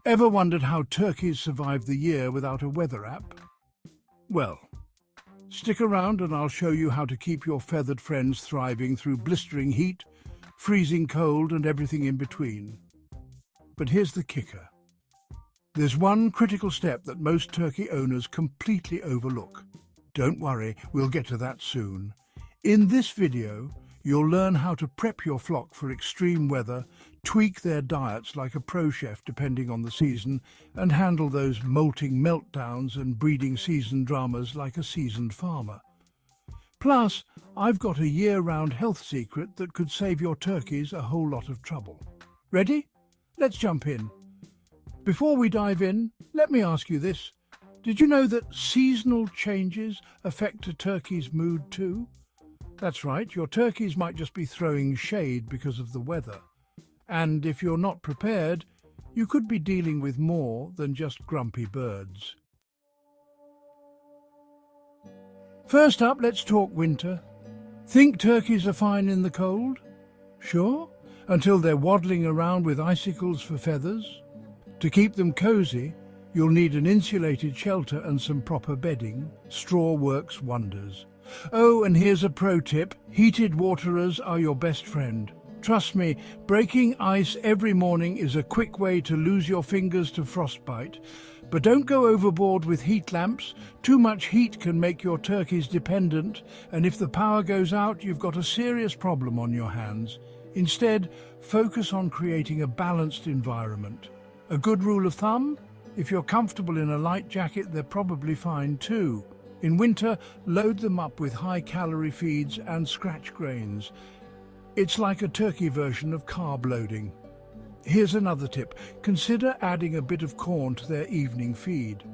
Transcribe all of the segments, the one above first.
Ever wondered how turkeys survive the year without a weather app? Well, stick around and I'll show you how to keep your feathered friends thriving through blistering heat, freezing cold and everything in between. But here's the kicker. There's one critical step that most turkey owners completely overlook. Don't worry, we'll get to that soon. In this video, you'll learn how to prep your flock for extreme weather, tweak their diets like a pro chef depending on the season, and handle those molting meltdowns and breeding season dramas like a seasoned farmer. Plus, I've got a year-round health secret that could save your turkeys a whole lot of trouble. Ready? Let's jump in. Before we dive in, let me ask you this. Did you know that seasonal changes affect a turkey's mood too? That's right, your turkeys might just be throwing shade because of the weather. And if you're not prepared, you could be dealing with more than just grumpy birds. First up, let's talk winter. Think turkeys are fine in the cold? Sure, until they're waddling around with icicles for feathers. To keep them cozy, you'll need an insulated shelter and some proper bedding. Straw works wonders. Oh, and here's a pro tip. Heated waterers are your best friend. Trust me, breaking ice every morning is a quick way to lose your fingers to frostbite. But don't go overboard with heat lamps. Too much heat can make your turkeys dependent, and if the power goes out, you've got a serious problem on your hands. Instead, focus on creating a balanced environment. A good rule of thumb? If you're comfortable in a light jacket, they're probably fine too. In winter, load them up with high-calorie feeds and scratch grains. It's like a turkey version of carb loading. Here's another tip. Consider adding a bit of corn to their evening feed.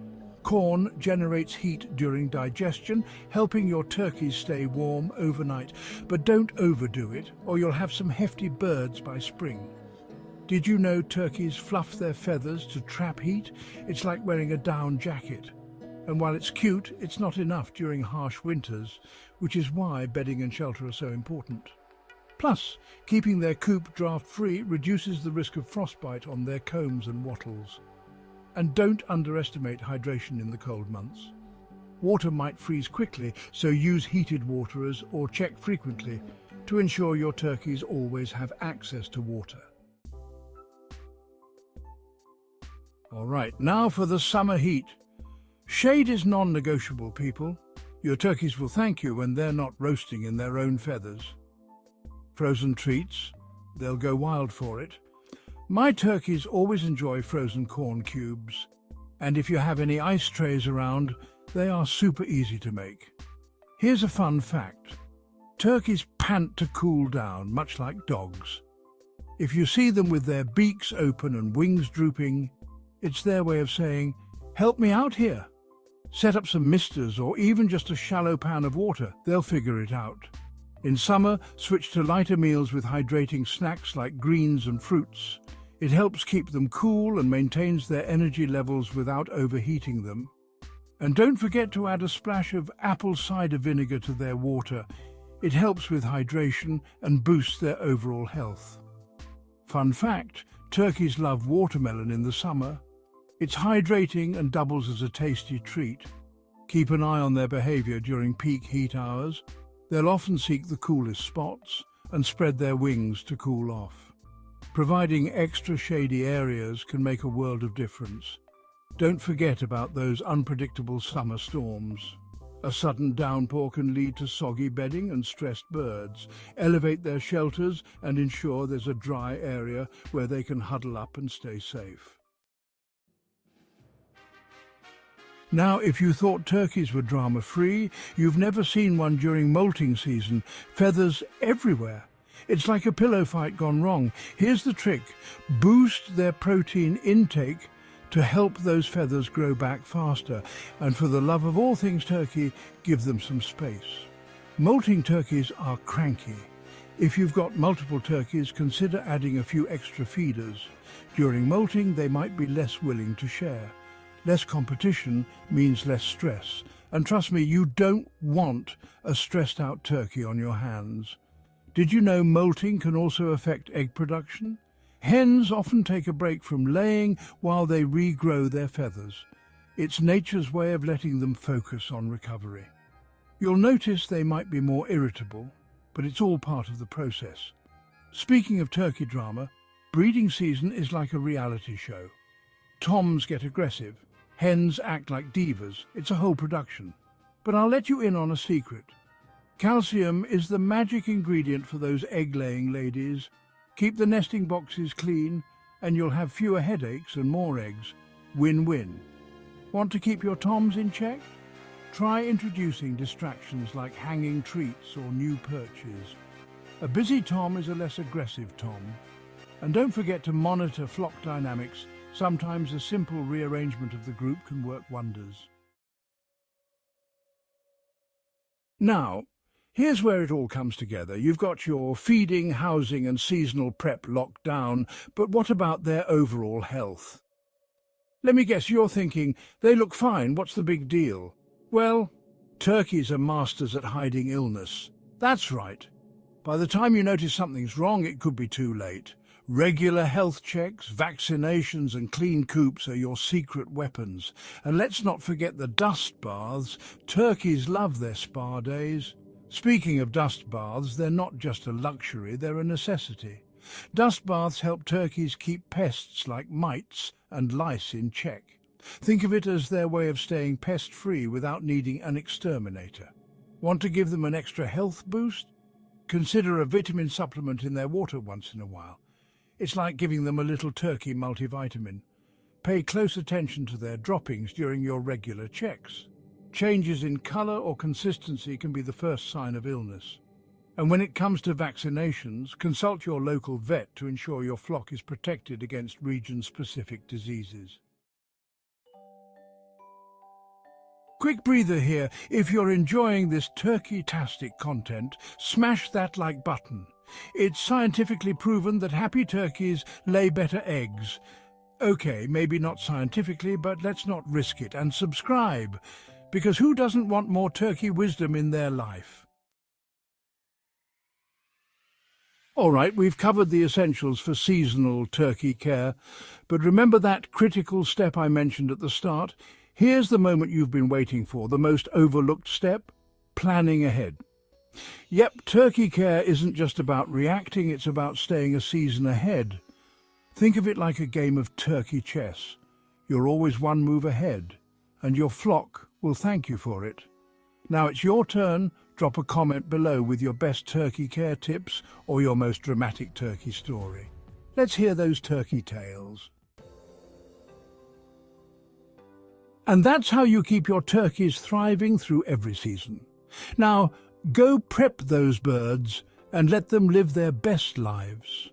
Corn generates heat during digestion, helping your turkeys stay warm overnight. But don't overdo it, or you'll have some hefty birds by spring. Did you know turkeys fluff their feathers to trap heat? It's like wearing a down jacket. And while it's cute, it's not enough during harsh winters, which is why bedding and shelter are so important. Plus, keeping their coop draft-free reduces the risk of frostbite on their combs and wattles. And don't underestimate hydration in the cold months. Water might freeze quickly, so use heated waterers or check frequently to ensure your turkeys always have access to water. All right, now for the summer heat. Shade is non-negotiable, people. Your turkeys will thank you when they're not roasting in their own feathers. Frozen treats, they'll go wild for it. My turkeys always enjoy frozen corn cubes. And if you have any ice trays around, they are super easy to make. Here's a fun fact. Turkeys pant to cool down, much like dogs. If you see them with their beaks open and wings drooping, it's their way of saying, "Help me out here." Set up some misters or even just a shallow pan of water. They'll figure it out. In summer, switch to lighter meals with hydrating snacks like greens and fruits. It helps keep them cool and maintains their energy levels without overheating them. And don't forget to add a splash of apple cider vinegar to their water. It helps with hydration and boosts their overall health. Fun fact, turkeys love watermelon in the summer. It's hydrating and doubles as a tasty treat. Keep an eye on their behavior during peak heat hours. They'll often seek the coolest spots and spread their wings to cool off. Providing extra shady areas can make a world of difference. Don't forget about those unpredictable summer storms. A sudden downpour can lead to soggy bedding and stressed birds. Elevate their shelters and ensure there's a dry area where they can huddle up and stay safe. Now, if you thought turkeys were drama-free, you've never seen one during molting season. Feathers everywhere. It's like a pillow fight gone wrong. Here's the trick. Boost their protein intake to help those feathers grow back faster. And for the love of all things turkey, give them some space. Molting turkeys are cranky. If you've got multiple turkeys, consider adding a few extra feeders. During molting, they might be less willing to share. Less competition means less stress. And trust me, you don't want a stressed-out turkey on your hands. Did you know molting can also affect egg production? Hens often take a break from laying while they regrow their feathers. It's nature's way of letting them focus on recovery. You'll notice they might be more irritable, but it's all part of the process. Speaking of turkey drama, breeding season is like a reality show. Toms get aggressive, hens act like divas. It's a whole production. But I'll let you in on a secret. Calcium is the magic ingredient for those egg-laying ladies. Keep the nesting boxes clean, and you'll have fewer headaches and more eggs. Win-win. Want to keep your toms in check? Try introducing distractions like hanging treats or new perches. A busy tom is a less aggressive tom. And don't forget to monitor flock dynamics. Sometimes a simple rearrangement of the group can work wonders. Now, here's where it all comes together. You've got your feeding, housing and seasonal prep locked down, but what about their overall health? Let me guess, you're thinking, they look fine, what's the big deal? Well, turkeys are masters at hiding illness. That's right. By the time you notice something's wrong, it could be too late. Regular health checks, vaccinations and clean coops are your secret weapons. And let's not forget the dust baths. Turkeys love their spa days. Speaking of dust baths, they're not just a luxury, they're a necessity. Dust baths help turkeys keep pests like mites and lice in check. Think of it as their way of staying pest-free without needing an exterminator. Want to give them an extra health boost? Consider a vitamin supplement in their water once in a while. It's like giving them a little turkey multivitamin. Pay close attention to their droppings during your regular checks. Changes in colour or consistency can be the first sign of illness. And when it comes to vaccinations, consult your local vet to ensure your flock is protected against region-specific diseases. Quick breather here. If you're enjoying this turkey-tastic content, smash that like button. It's scientifically proven that happy turkeys lay better eggs. Okay, maybe not scientifically, but let's not risk it. And subscribe, because who doesn't want more turkey wisdom in their life? All right, we've covered the essentials for seasonal turkey care, but remember that critical step I mentioned at the start? Here's the moment you've been waiting for, the most overlooked step: planning ahead. Yep, turkey care isn't just about reacting, it's about staying a season ahead. Think of it like a game of turkey chess. You're always one move ahead, and your flock will thank you for it. Now it's your turn. Drop a comment below with your best turkey care tips or your most dramatic turkey story. Let's hear those turkey tales. And that's how you keep your turkeys thriving through every season. Now, go prep those birds and let them live their best lives.